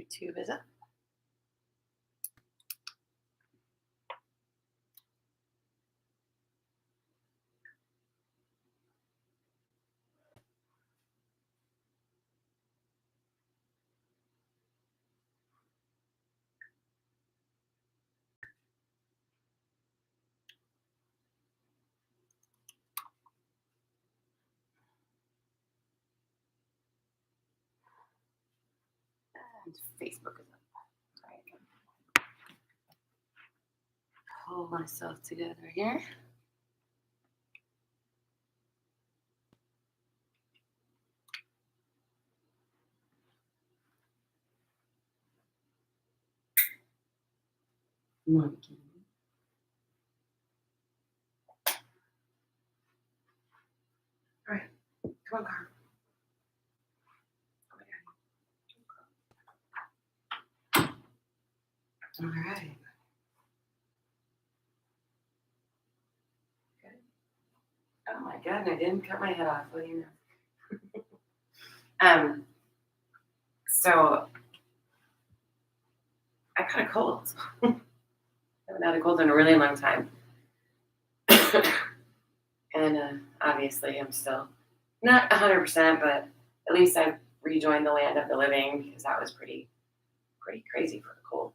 YouTube is up. And Facebook is up. Sorry, I can pull myself together here. Monkey. All right, come on, Carl. All right. Good. Oh my God, I didn't cut my head off. What do you know? So I got a cold. I haven't had a cold in a really long time. And obviously I'm still not 100%, but at least I've rejoined the land of the living because that was pretty crazy for a cold.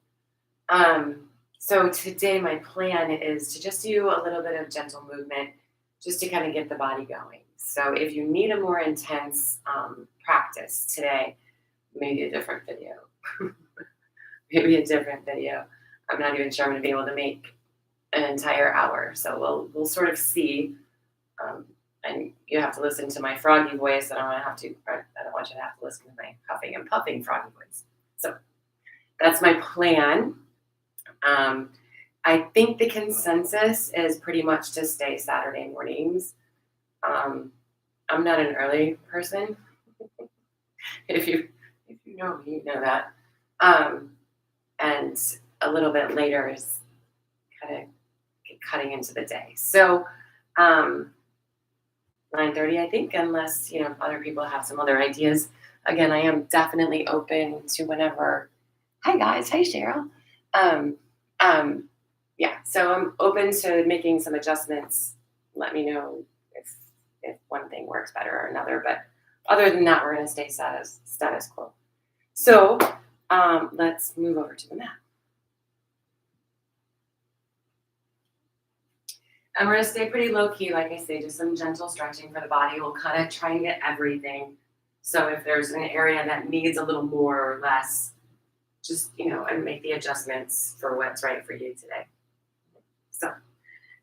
So today my plan is to just do a little bit of gentle movement just to kind of get the body going. So if you need a more intense practice today, maybe a different video. Maybe a different video. I'm not even sure I'm going to be able to make an entire hour. So we'll sort of see. And you have to listen to my froggy voice. I don't want you to have to listen to my huffing and puffing froggy voice. So that's my plan. I think the consensus is pretty much to stay Saturday mornings. I'm not an early person. If you know me, you know that. And a little bit later is kind of cutting into the day. So 9:30, I think, unless other people have some other ideas. Again, I am definitely open to whenever. Hi guys, hi Cheryl. Yeah, so I'm open to making some adjustments. Let me know if one thing works better or another. But other than that, we're going to stay status quo. So let's move over to the mat. And we're going to stay pretty low key, like I say, just some gentle stretching for the body. We'll kind of try and get everything. So if there's an area that needs a little more or less, just, and make the adjustments for what's right for you today. So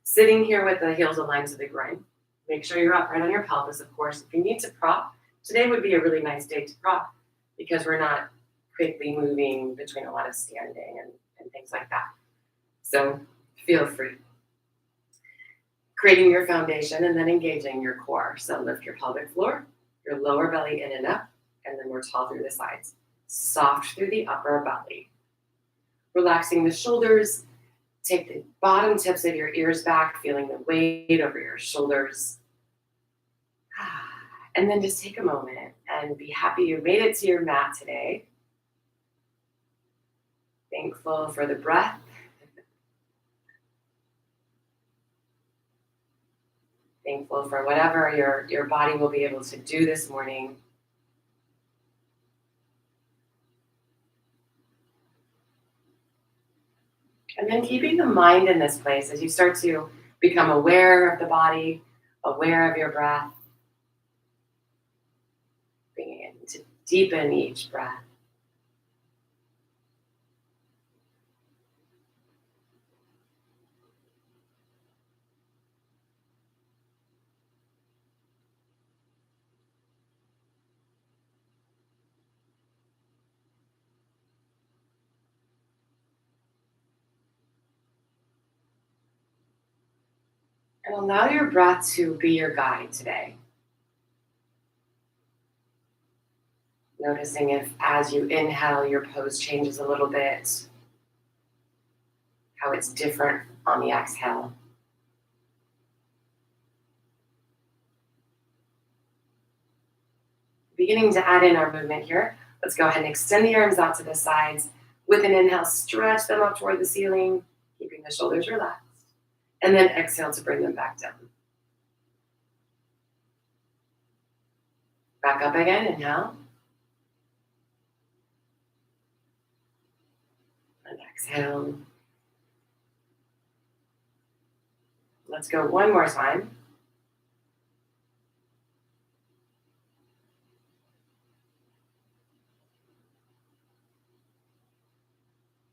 sitting here with the heels aligned to the groin. Make sure you're upright on your pelvis, of course. If you need to prop, today would be a really nice day to prop because we're not quickly moving between a lot of standing and things like that. So feel free. Creating your foundation and then engaging your core. So lift your pelvic floor, your lower belly in and up, and then we're tall through the sides. Soft through the upper belly. Relaxing the shoulders. Take the bottom tips of your ears back, feeling the weight over your shoulders. And then just take a moment and be happy you made it to your mat today. Thankful for the breath. Thankful for whatever your body will be able to do this morning. And then keeping the mind in this place as you start to become aware of the body, aware of your breath. Bringing it to deepen each breath. And allow your breath to be your guide today. Noticing if as you inhale, your pose changes a little bit, how it's different on the exhale. Beginning to add in our movement here. Let's go ahead and extend the arms out to the sides. With an inhale, stretch them up toward the ceiling, keeping the shoulders relaxed. And then exhale to bring them back down. Back up again, inhale. And exhale. Let's go one more time.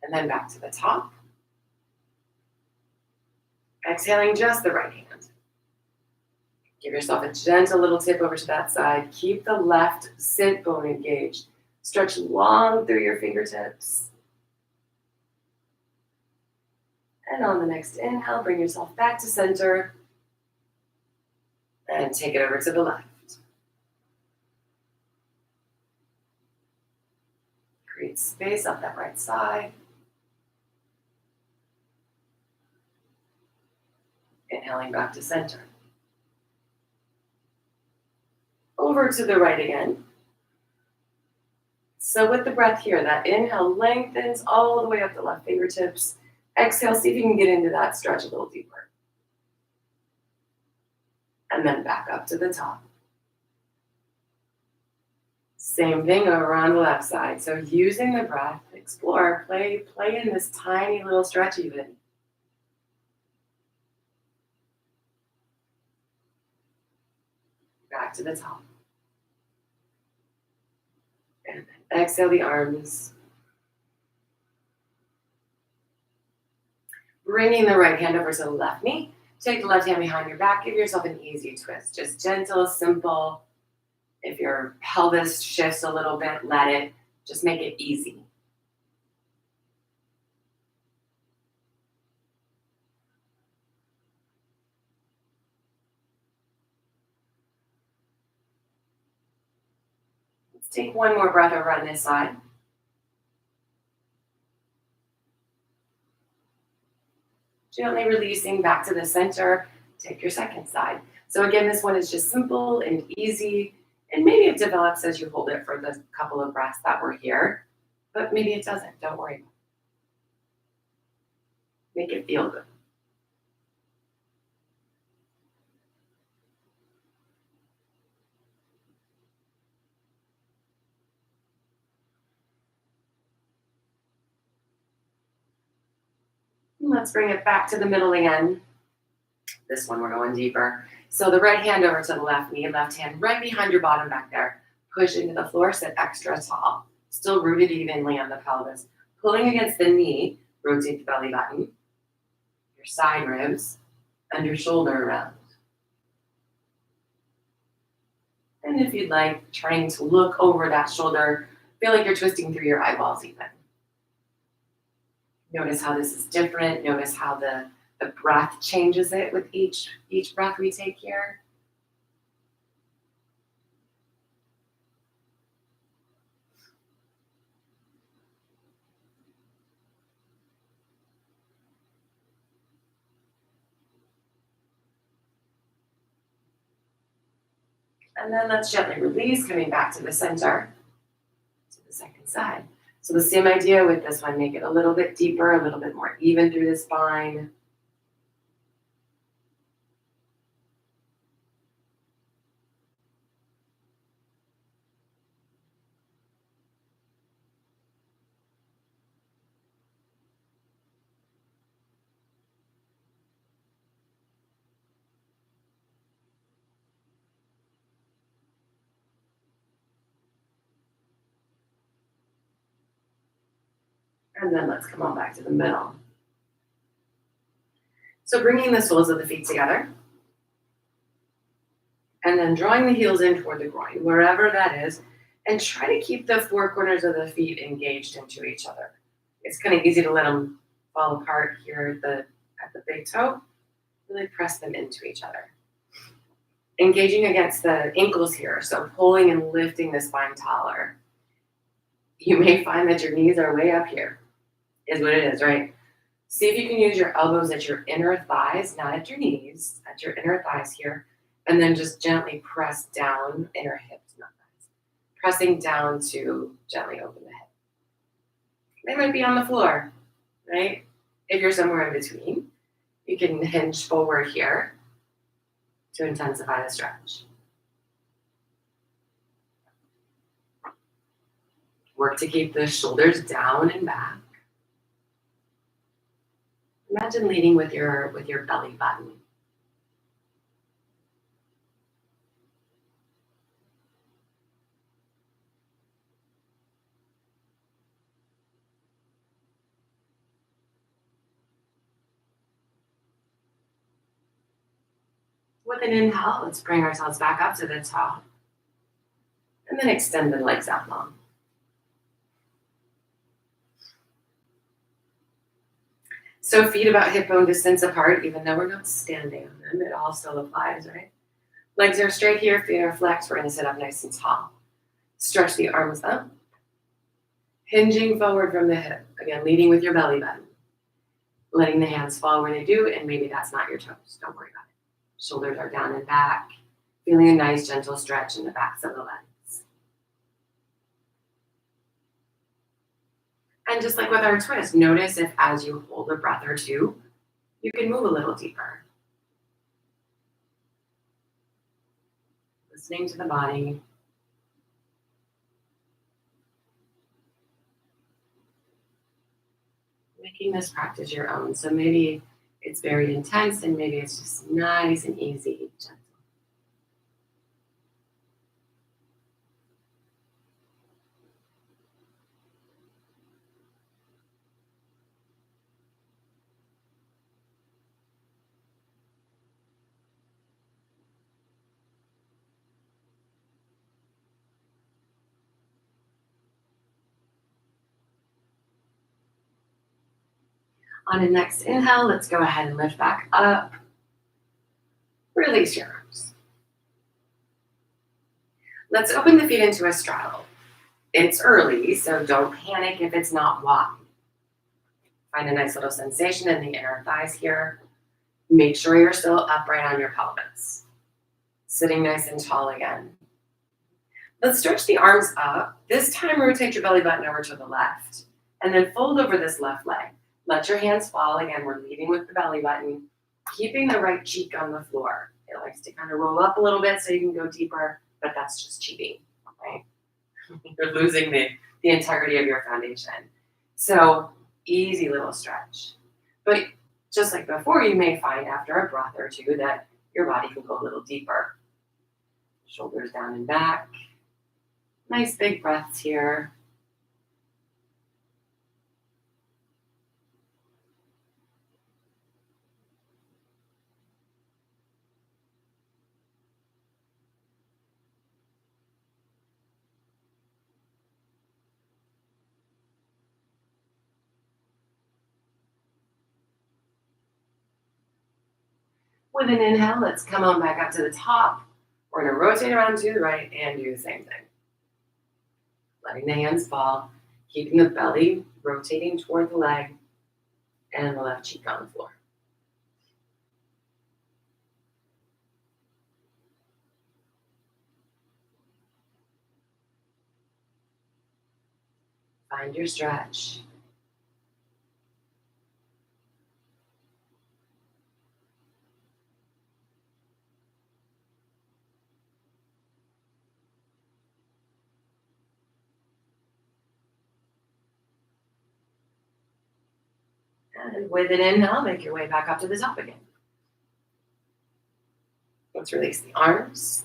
And then back to the top. Exhaling just the right hand. Give yourself a gentle little tip over to that side. Keep the left sit bone engaged. Stretch long through your fingertips. And on the next inhale, bring yourself back to center. And take it over to the left. Create space up that right side. Inhaling back to center. Over to the right again. So with the breath here, that inhale lengthens all the way up the left fingertips. Exhale, see if you can get into that stretch a little deeper. And then back up to the top. Same thing over on the left side. So using the breath, explore, play in this tiny little stretch even. Back to the top. And then exhale the arms. Bringing the right hand over to the left knee. Take the left hand behind your back. Give yourself an easy twist. Just gentle, simple. If your pelvis shifts a little bit, let it. Just make it easy. Let's take one more breath over on this side. Gently releasing back to the center. Take your second side. So again, this one is just simple and easy. And maybe it develops as you hold it for the couple of breaths that were here. But maybe it doesn't. Don't worry. Make it feel good. Let's bring it back to the middle again. This one we're going deeper. So the right hand over to the left knee, left hand right behind your bottom back there. Push into the floor, sit extra tall. Still rooted evenly on the pelvis. Pulling against the knee, rotate the belly button, your side ribs, and your shoulder around. And if you'd like, trying to look over that shoulder, feel like you're twisting through your eyeballs even. Notice how this is different. Notice how the breath changes it with each breath we take here. And then let's gently release, coming back to the center, to the second side. So the same idea with this one, make it a little bit deeper, a little bit more even through the spine. And then let's come on back to the middle. So bringing the soles of the feet together. And then drawing the heels in toward the groin, wherever that is. And try to keep the four corners of the feet engaged into each other. It's kind of easy to let them fall apart here at the big toe. Really press them into each other. Engaging against the ankles here, so pulling and lifting the spine taller. You may find that your knees are way up here, is what it is, right? See if you can use your elbows at your inner thighs, not at your knees, at your inner thighs here, and then just gently press down inner hips, not thighs. pressing down to gently open the hip. They might be on the floor, right? If you're somewhere in between, you can hinge forward here to intensify the stretch. Work to keep the shoulders down and back. Imagine leading with your belly button. With an inhale, let's bring ourselves back up to the top. And then extend the legs out long. So feet about hip bone distance apart, even though we're not standing on them, it all still applies, right? Legs are straight here, feet are flexed. We're gonna sit up nice and tall. Stretch the arms up. Hinging forward from the hip. Again, leading with your belly button. Letting the hands fall where they do, and maybe that's not your toes. Don't worry about it. Shoulders are down and back. Feeling a nice gentle stretch in the backs of the legs. And just like with our twist, notice if as you hold a breath or two, you can move a little deeper. Listening to the body. Making this practice your own. So maybe it's very intense and maybe it's just nice and easy, gentle. On the next inhale, let's go ahead and lift back up. Release your arms. Let's open the feet into a straddle. It's early, so don't panic if it's not wide. Find a nice little sensation in the inner thighs here. Make sure you're still upright on your pelvis. Sitting nice and tall again. Let's stretch the arms up. This time, rotate your belly button over to the left. And then fold over this left leg. Let your hands fall. Again, we're leading with the belly button. Keeping the right cheek on the floor. It likes to kind of roll up a little bit so you can go deeper, but that's just cheating, okay? You're losing the integrity of your foundation. So easy little stretch. But just like before, you may find after a breath or two that your body can go a little deeper. Shoulders down and back. Nice big breaths here. With an inhale, let's come on back up to the top. We're going to rotate around to the right and do the same thing. Letting the hands fall, keeping the belly rotating toward the leg and the left cheek on the floor. Find your stretch. And with an inhale, make your way back up to the top again. Let's release the arms.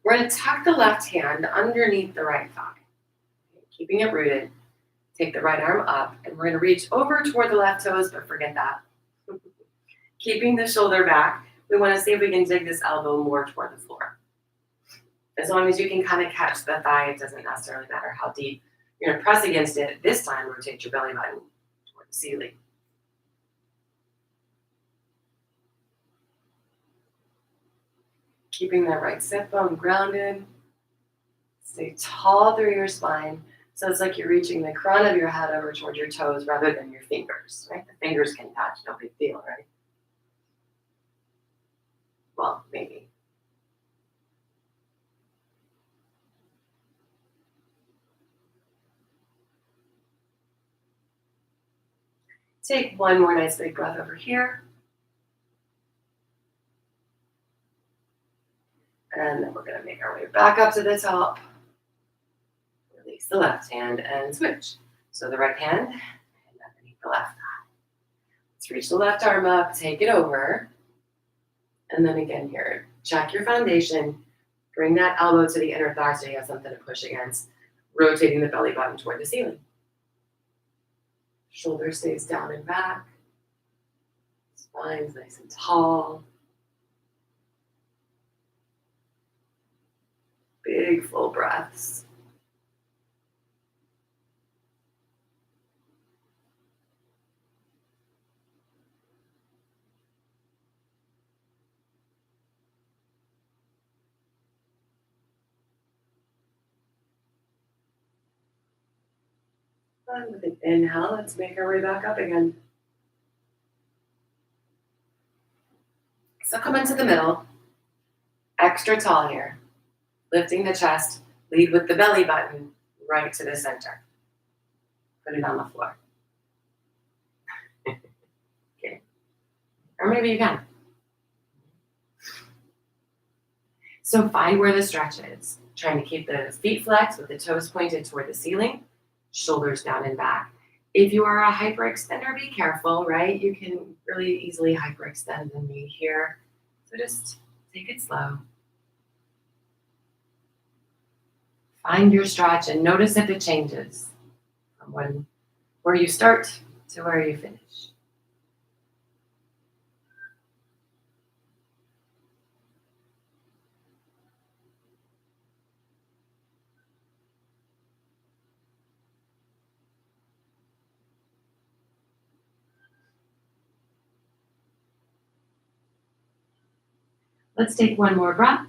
We're going to tuck the left hand underneath the right thigh. Keeping it rooted. Take the right arm up, and we're going to reach over toward the left toes, but forget that. Keeping the shoulder back, we want to see if we can dig this elbow more toward the floor. As long as you can kind of catch the thigh, it doesn't necessarily matter how deep. You're going to press against it. This time, rotate your belly button toward the ceiling. Keeping that right sit bone grounded. Stay tall through your spine. So it's like you're reaching the crown of your head over toward your toes rather than your fingers, right? The fingers can touch, no big deal, right? Well, maybe. Take one more nice big breath over here. And then we're going to make our way back up to the top. Release the left hand and switch. So the right hand and underneath the left thigh. Let's reach the left arm up, take it over. And then again here, check your foundation. Bring that elbow to the inner thigh so you have something to push against. Rotating the belly button toward the ceiling. Shoulder stays down and back. Spine's nice and tall. Big full breaths. And with an inhale, let's make our way back up again. So come into the middle, extra tall here. Lifting the chest, lead with the belly button right to the center. Put it on the floor. Okay. Or maybe you can. So find where the stretch is. Trying to keep the feet flexed with the toes pointed toward the ceiling, shoulders down and back. If you are a hyperextender, be careful, right? You can really easily hyperextend the knee here. So just take it slow. Find your stretch and notice if it changes from where you start to where you finish. Let's take one more breath.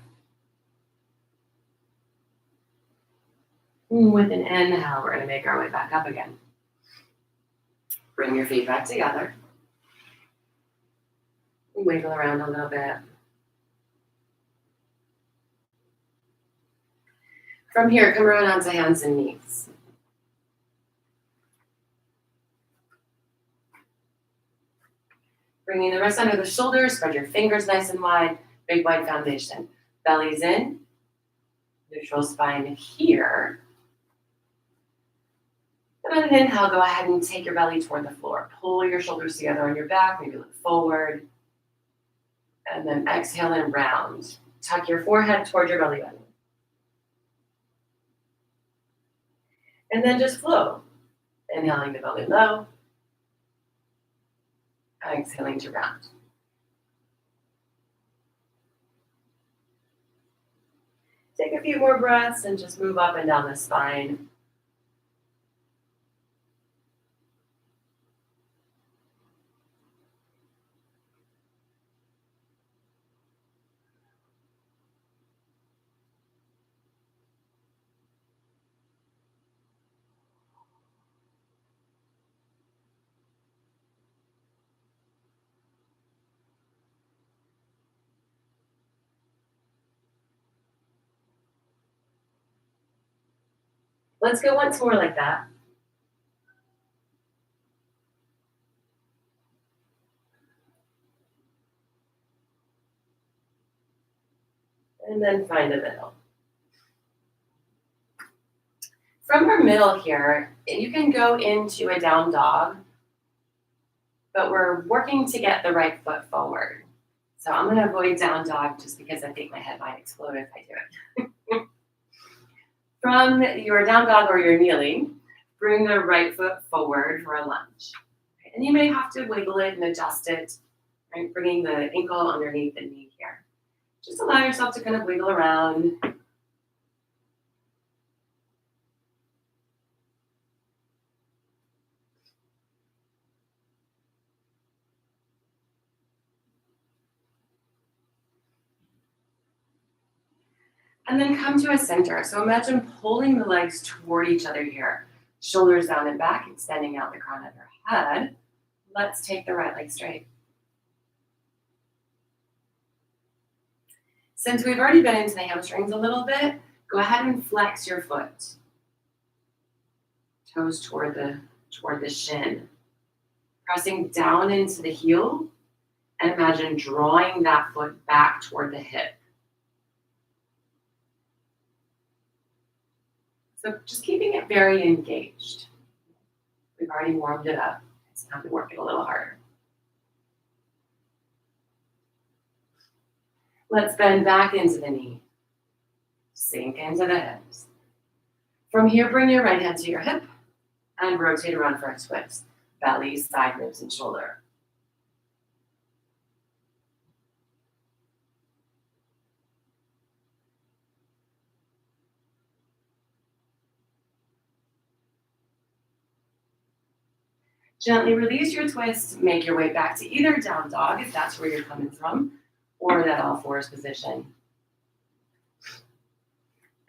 With an inhale, we're going to make our way back up again. Bring your feet back together. Wiggle around a little bit. From here, come around onto hands and knees. Bringing the wrists under the shoulders, spread your fingers nice and wide, big wide foundation. Belly's in, neutral spine here. And on an inhale, go ahead and take your belly toward the floor. Pull your shoulders together on your back, maybe look forward. And then exhale and round. Tuck your forehead toward your belly button. And then just flow. Inhaling the belly low. Exhaling to round. Take a few more breaths and just move up and down the spine. Let's go once more like that. And then find the middle. From our middle here, you can go into a down dog, but we're working to get the right foot forward. So I'm going to avoid down dog just because I think my head might explode if I do it. From your down dog or your kneeling, bring the right foot forward for a lunge. And you may have to wiggle it and adjust it, right? Bringing the ankle underneath the knee here. Just allow yourself to kind of wiggle around. And then come to a center. So imagine pulling the legs toward each other here. Shoulders down and back, extending out the crown of your head. Let's take the right leg straight. Since we've already been into the hamstrings a little bit, go ahead and flex your foot. Toes toward the shin. Pressing down into the heel, and imagine drawing that foot back toward the hip. So just keeping it very engaged. We've already warmed it up. It's time to work it a little harder. Let's bend back into the knee. Sink into the hips. From here, bring your right hand to your hip and rotate around for a twist. Belly, side ribs, and shoulder. Gently release your twist. Make your way back to either down dog, if that's where you're coming from, or that all fours position.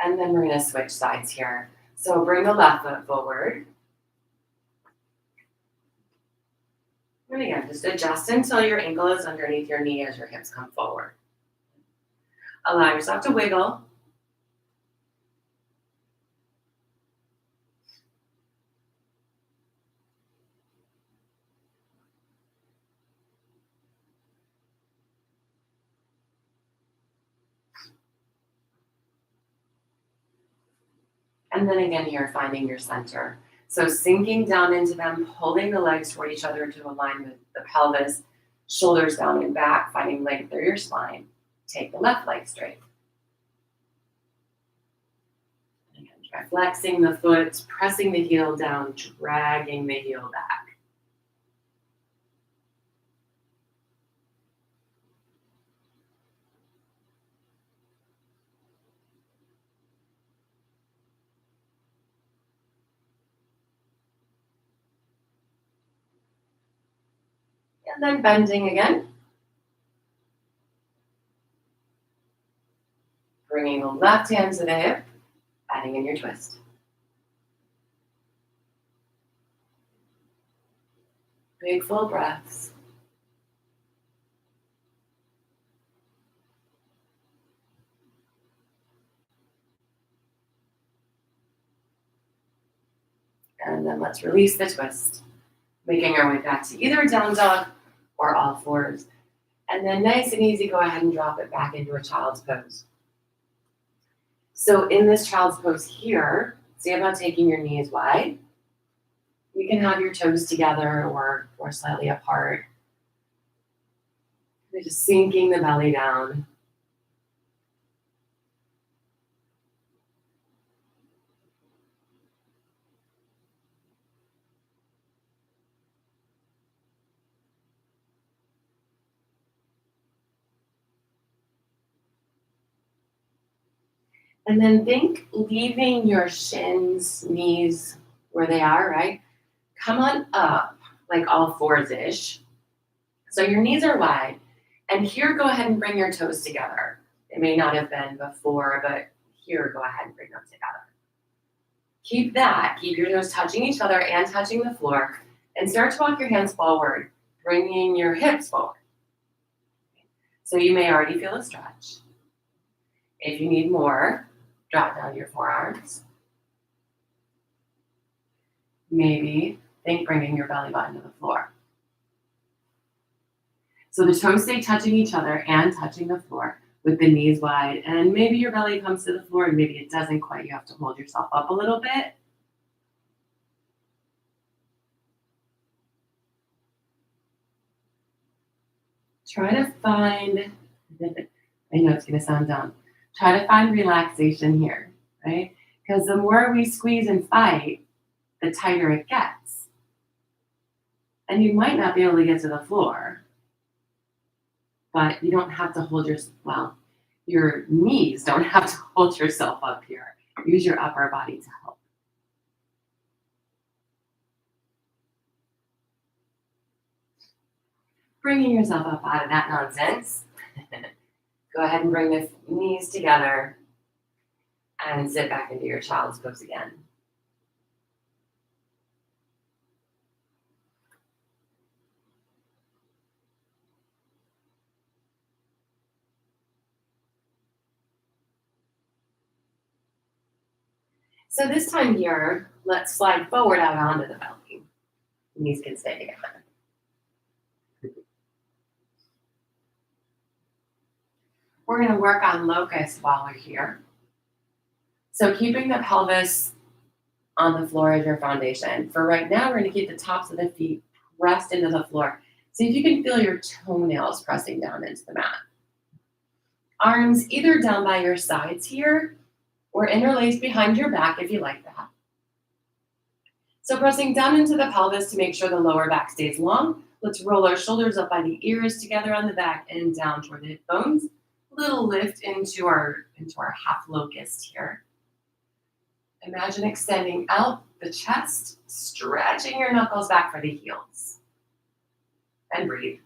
And then we're going to switch sides here. So bring the left foot forward. And again, just adjust until your ankle is underneath your knee as your hips come forward. Allow yourself to wiggle. And then again here, finding your center. So sinking down into them, holding the legs toward each other to align with the pelvis, shoulders down and back, finding length through your spine. Take the left leg straight. Again, try flexing the foot, pressing the heel down, dragging the heel back. And then bending again. Bringing the left hand to the hip, adding in your twist. Big full breaths. And then let's release the twist. Making our way back to either down dog or all fours. And then nice and easy, go ahead and drop it back into a child's pose. So in this child's pose here, see about taking your knees wide. You can have your toes together or slightly apart. You're just sinking the belly down. And then think leaving your shins, knees where they are, right? Come on up like all fours-ish. So your knees are wide. And here, go ahead and bring your toes together. It may not have been before, but here, go ahead and bring them together. Keep that. Keep your toes touching each other and touching the floor. And start to walk your hands forward, bringing your hips forward. So you may already feel a stretch. If you need more, drop down your forearms. Maybe think bringing your belly button to the floor. So the toes stay touching each other and touching the floor with the knees wide. And maybe your belly comes to the floor and maybe it doesn't quite. You have to hold yourself up a little bit. Try to find, I know it's going to sound dumb, try to find relaxation here, right? Because the more we squeeze and fight, the tighter it gets. And you might not be able to get to the floor, but you don't have to hold your knees don't have to hold yourself up here. Use your upper body to help. Bringing yourself up out of that nonsense. Go ahead and bring the knees together and sit back into your child's pose again. So this time here, let's slide forward out onto the belly. Knees can stay together. We're going to work on locust while we're here. So keeping the pelvis on the floor as your foundation. For right now, we're going to keep the tops of the feet pressed into the floor. See if you can feel your toenails pressing down into the mat. Arms either down by your sides here or interlaced behind your back if you like that. So pressing down into the pelvis to make sure the lower back stays long. Let's roll our shoulders up by the ears together on the back and down toward the hip bones. Little lift into our half locust here. Imagine extending out the chest, stretching your knuckles back for the heels. And breathe.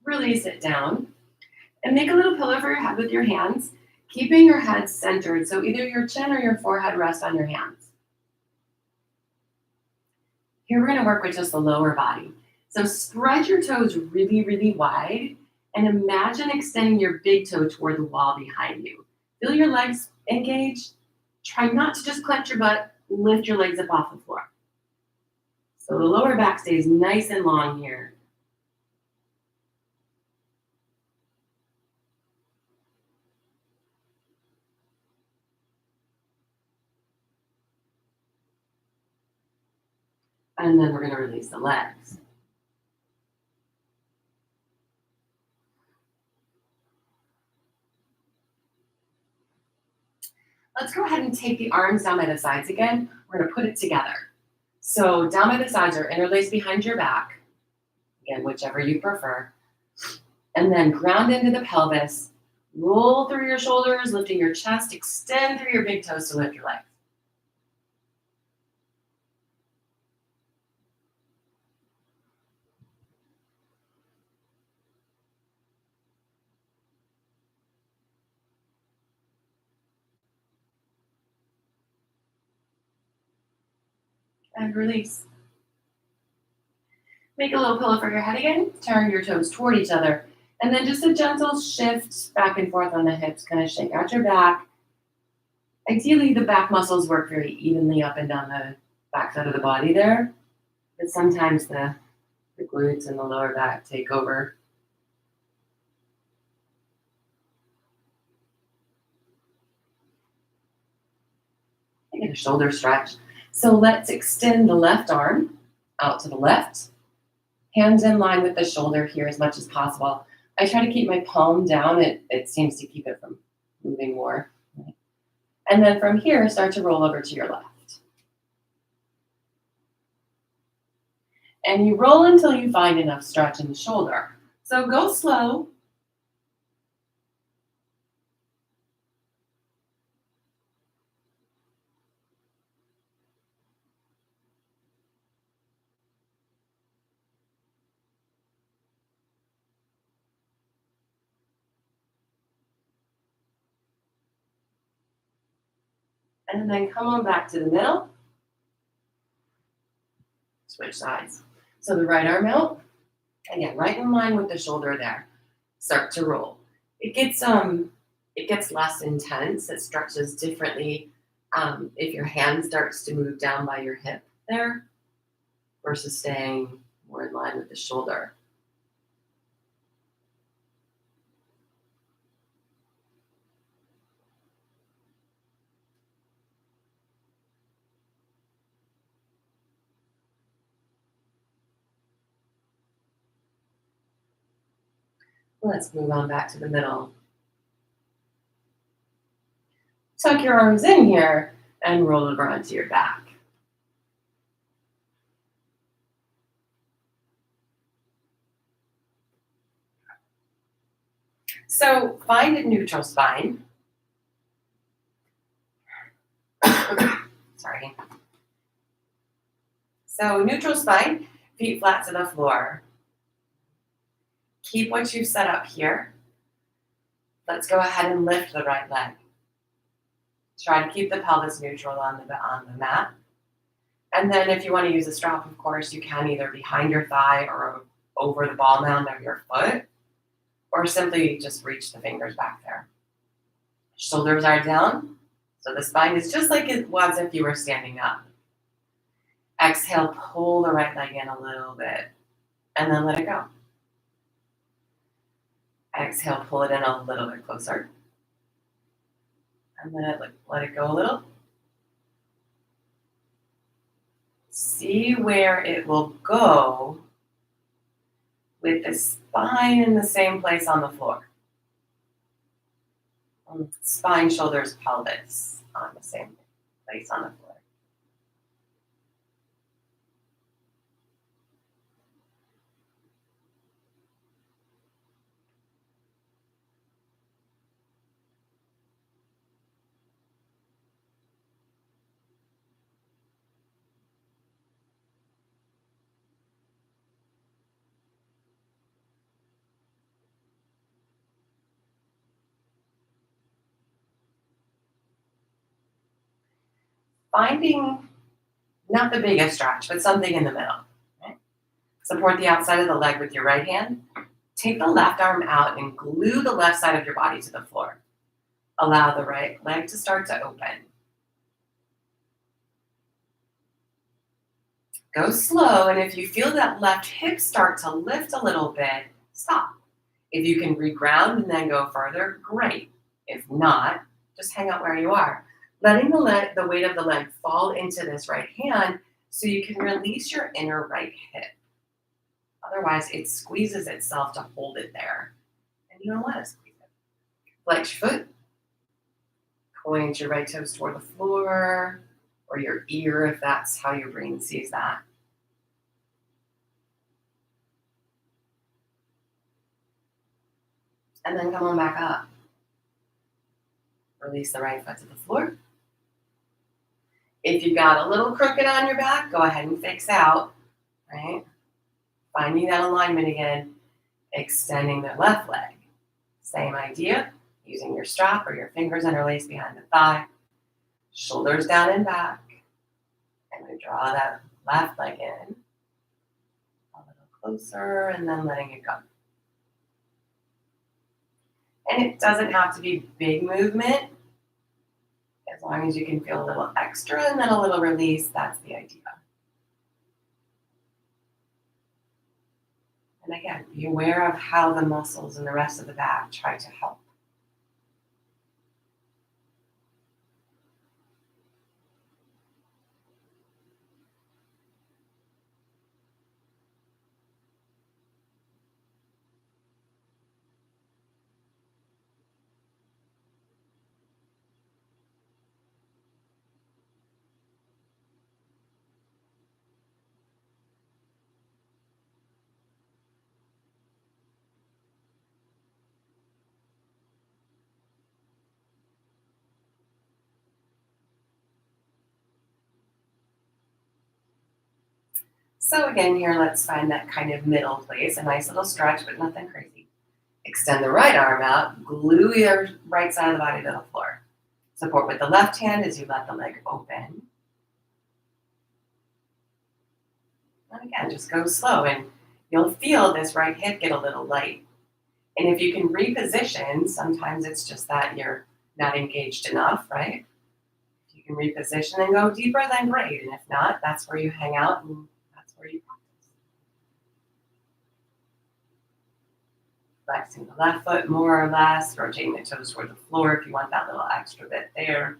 Release it down. And make a little pillow for your head with your hands, keeping your head centered. So either your chin or your forehead rest on your hands. Here we're going to work with just the lower body. So spread your toes really, really wide and imagine extending your big toe toward the wall behind you. Feel your legs engage. Try not to just clench your butt. Lift your legs up off the floor. So the lower back stays nice and long here. And then we're going to release the legs. Let's go ahead and take the arms down by the sides again. We're going to put it together. So down by the sides are interlaced behind your back. Again, whichever you prefer. And then ground into the pelvis. Roll through your shoulders, lifting your chest. Extend through your big toes to lift your legs. And release. Make a little pillow for your head again. Turn your toes toward each other. And then just a gentle shift back and forth on the hips. Kind of shake out your back. Ideally, the back muscles work very evenly up and down the back side of the body there. But sometimes the glutes and the lower back take over. Get a shoulder stretch. So let's extend the left arm out to the left. Hands in line with the shoulder here as much as possible. I try to keep my palm down. It seems to keep it from moving more. And then from here, start to roll over to your left. And you roll until you find enough stretch in the shoulder. So go slow. And then come on back to the middle. Switch sides. So the right arm out. Again, right in line with the shoulder there. Start to roll. It gets less intense. It stretches differently if your hand starts to move down by your hip there versus staying more in line with the shoulder. Let's move on back to the middle. Tuck your arms in here and roll over onto your back. So find a neutral spine. Sorry. So neutral spine, feet flat to the floor. Keep what you've set up here. Let's go ahead and lift the right leg. Try to keep the pelvis neutral on the mat. And then if you want to use a strap, of course, you can either behind your thigh or over the ball mound of your foot. or simply just reach the fingers back there. Shoulders are down, so the spine is just like it was if you were standing up. Exhale, pull the right leg in a little bit, and then let it go. Exhale, pull it in a little bit closer, and then let it go a little. See where it will go with the spine in the same place on the floor. Spine, shoulders, pelvis on the same place on the floor. Finding not the biggest stretch, but something in the middle. Right? Support the outside of the leg with your right hand. Take the left arm out and glue the left side of your body to the floor. Allow the right leg to start to open. Go slow, and if you feel that left hip start to lift a little bit, stop. If you can reground and then go further, great. If not, just hang out where you are. Letting the weight of the leg fall into this right hand so you can release your inner right hip. Otherwise, it squeezes itself to hold it there. And you don't want to squeeze it. Flex your foot. Point your right toes toward the floor or your ear if that's how your brain sees that. And then come on back up. Release the right foot to the floor. If you got a little crooked on your back, go ahead and fix out, right? Finding that alignment again, extending the left leg. Same idea, using your strap or your fingers interlaced behind the thigh, shoulders down and back, and we draw that left leg in, a little closer, and then letting it go. And it doesn't have to be big movement. As long as you can feel a little extra and then a little release, that's the idea. And again, be aware of how the muscles and the rest of the back try to help. So again, here, let's find that kind of middle place, a nice little stretch, but nothing crazy. Extend the right arm out, glue your right side of the body to the floor. Support with the left hand as you let the leg open. And again, just go slow, and you'll feel this right hip get a little light. And if you can reposition, sometimes it's just that you're not engaged enough, right? If you can reposition and go deeper, then great. And if not, that's where you hang out and that's where you practice. Flexing the left foot more or less, rotating the toes toward the floor if you want that little extra bit there.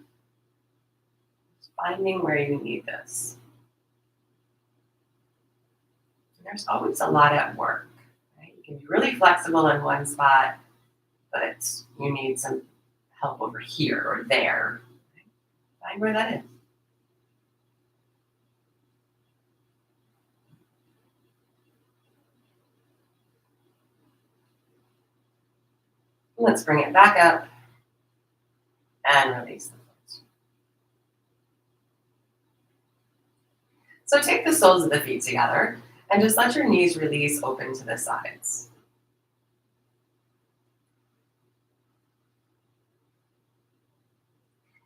Just finding where you need this. And there's always a lot at work. Right? You can be really flexible in one spot, but you need some help over here or there. Right? Find where that is. Let's bring it back up and release the foot. So take the soles of the feet together and just let your knees release open to the sides.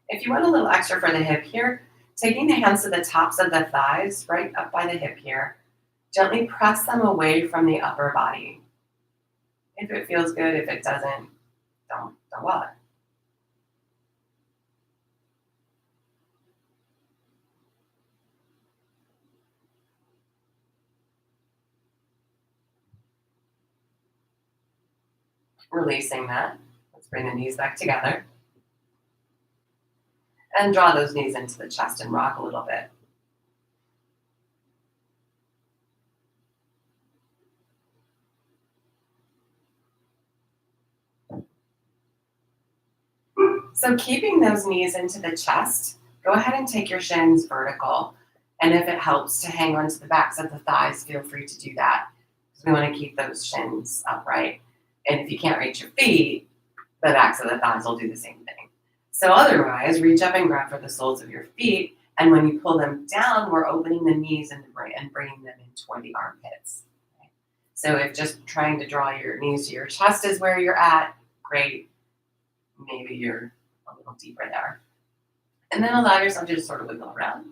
If you want a little extra for the hip here, taking the hands to the tops of the thighs, right up by the hip here, gently press them away from the upper body. If it feels good, if it doesn't, don't bother. Releasing that. Let's bring the knees back together and draw those knees into the chest and rock a little bit. So keeping those knees into the chest, go ahead and take your shins vertical. And if it helps to hang onto the backs of the thighs, feel free to do that. Because we want to keep those shins upright. And if you can't reach your feet, the backs of the thighs will do the same thing. So otherwise, reach up and grab for the soles of your feet. And when you pull them down, we're opening the knees and bringing them in toward the armpits. Okay? So if just trying to draw your knees to your chest is where you're at, great. Maybe you're a little deeper there. And then allow yourself to just sort of wiggle around.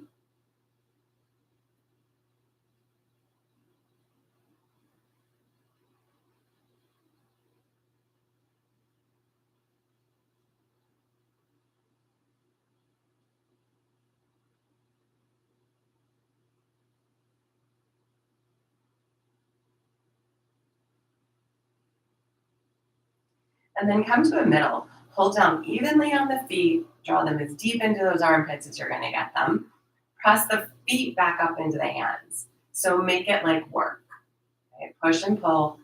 And then come to a middle. Hold down evenly on the feet. Draw them as deep into those armpits as you're going to get them. Press the feet back up into the hands. So make it like work. Okay? Push and pull.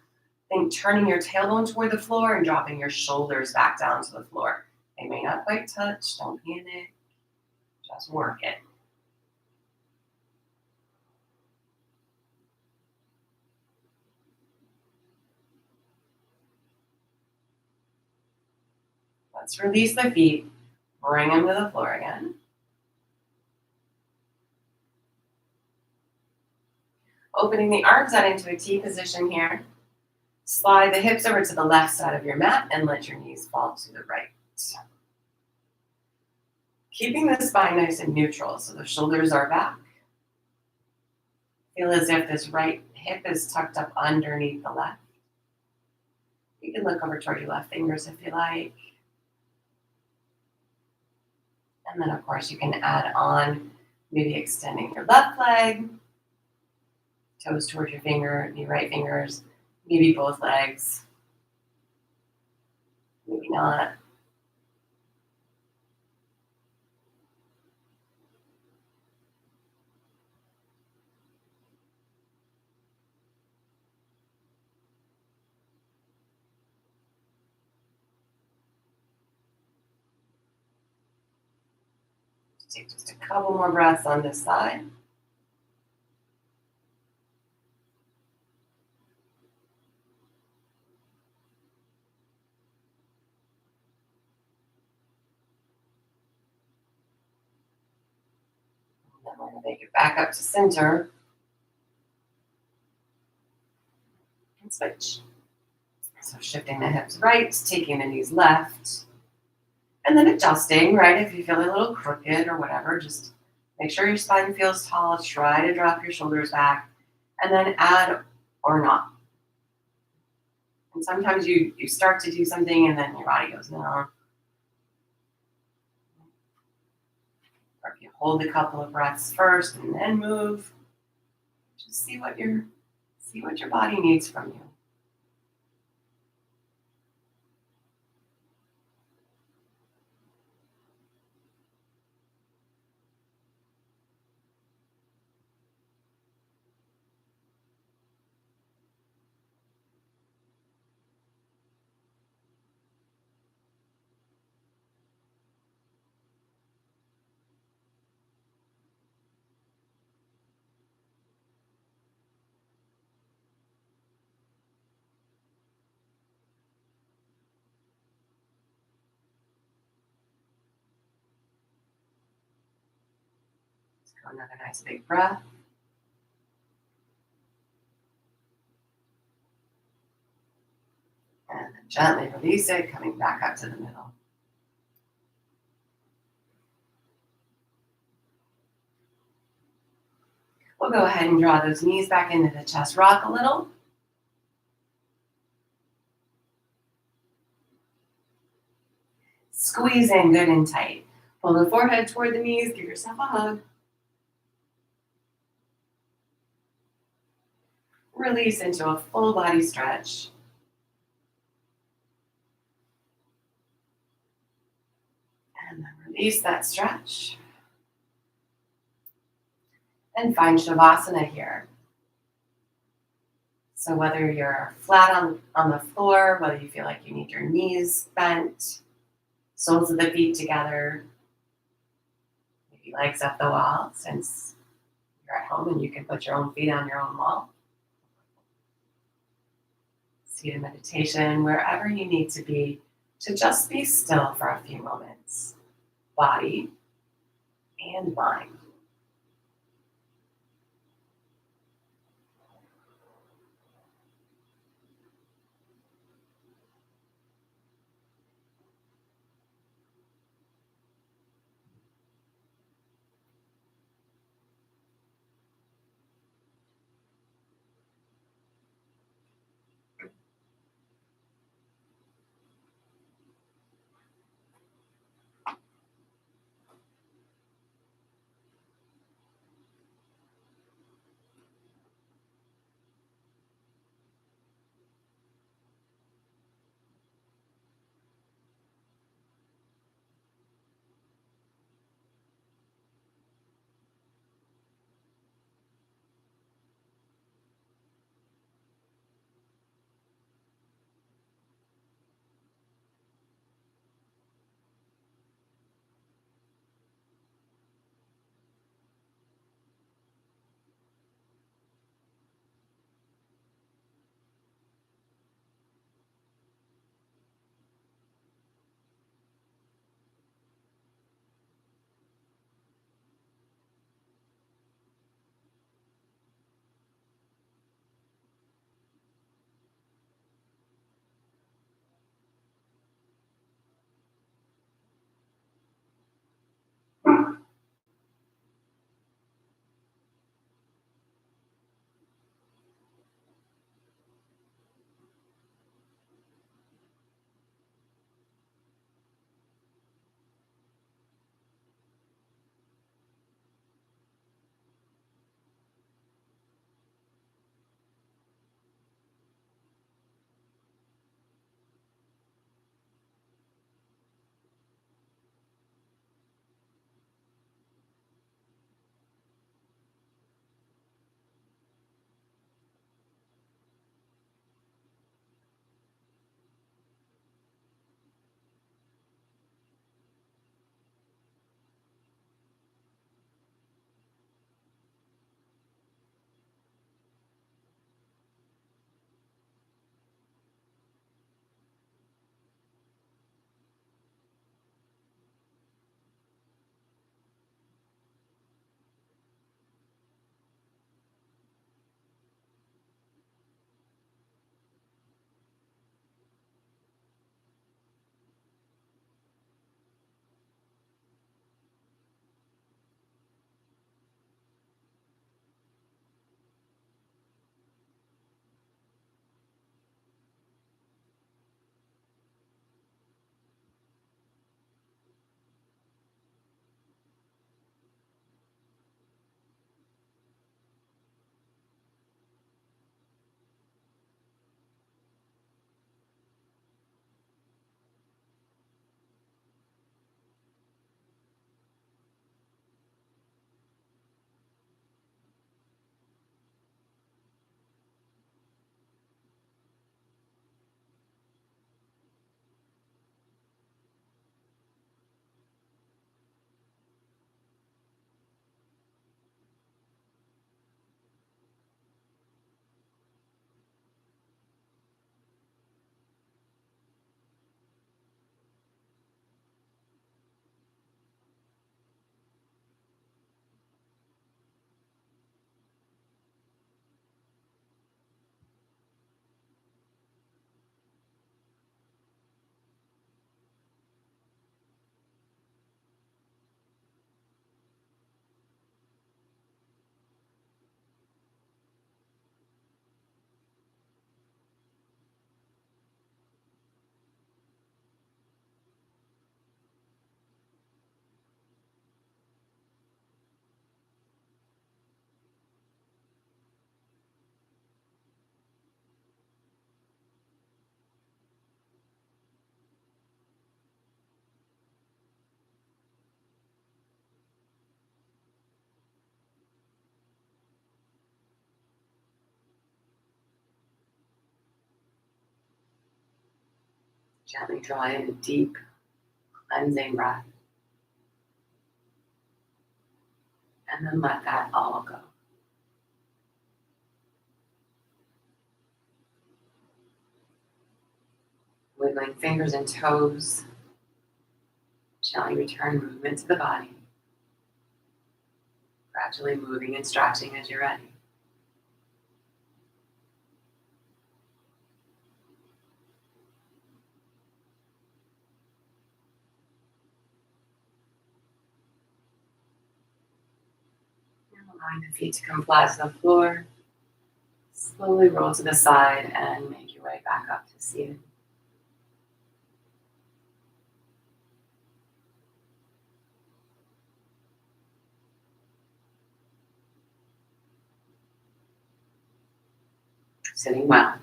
Think turning your tailbone toward the floor and dropping your shoulders back down to the floor. They may not quite touch. Don't panic. Just work it. Let's release the feet. Bring them to the floor again. Opening the arms out into a T position here. Slide the hips over to the left side of your mat and let your knees fall to the right. Keeping the spine nice and neutral so the shoulders are back. Feel as if this right hip is tucked up underneath the left. You can look over toward your left fingers if you like. And then, of course, you can add on maybe extending your left leg, toes towards your right fingers, maybe both legs, maybe not. Take just a couple more breaths on this side. Then we're going to take it back up to center and switch. So shifting the hips right, taking the knees left, and then adjusting, right? If you feel a little crooked or whatever, just make sure your spine feels tall. Try to drop your shoulders back, and then add or not. And sometimes you start to do something and then your body goes, no. Or if you hold a couple of breaths first and then move, just see what your body needs from you. Let's go another nice big breath. And then gently release it, coming back up to the middle. We'll go ahead and draw those knees back into the chest. Rock a little. Squeeze in good and tight. Pull the forehead toward the knees. Give yourself a hug. Release into a full body stretch. And then release that stretch. And find Shavasana here. So whether you're flat on the floor, whether you feel like you need your knees bent, soles of the feet together, maybe legs up the wall since you're at home and you can put your own feet on your own wall. Seated meditation, wherever you need to be, to just be still for a few moments, body and mind. Gently draw in a deep, cleansing breath. And then let that all go. Wiggling fingers and toes. Gently return movement to the body. Gradually moving and stretching as you're ready. Allowing the feet to come flat to the floor. Slowly roll to the side and make your way back up to seated. Sitting well.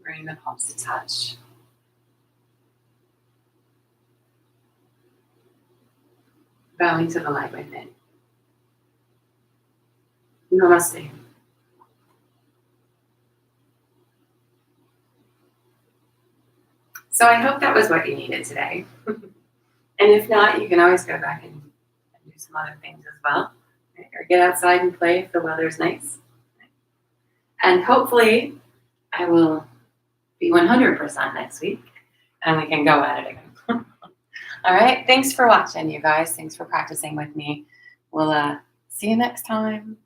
Bring the palms to touch. Bowing to the light within. Namaste. So I hope that was what you needed today. And if not, you can always go back and do some other things as well. Right? Or get outside and play if the weather's nice. And hopefully I will be 100% next week and we can go at it again. All right. Thanks for watching, you guys. Thanks for practicing with me. We'll see you next time.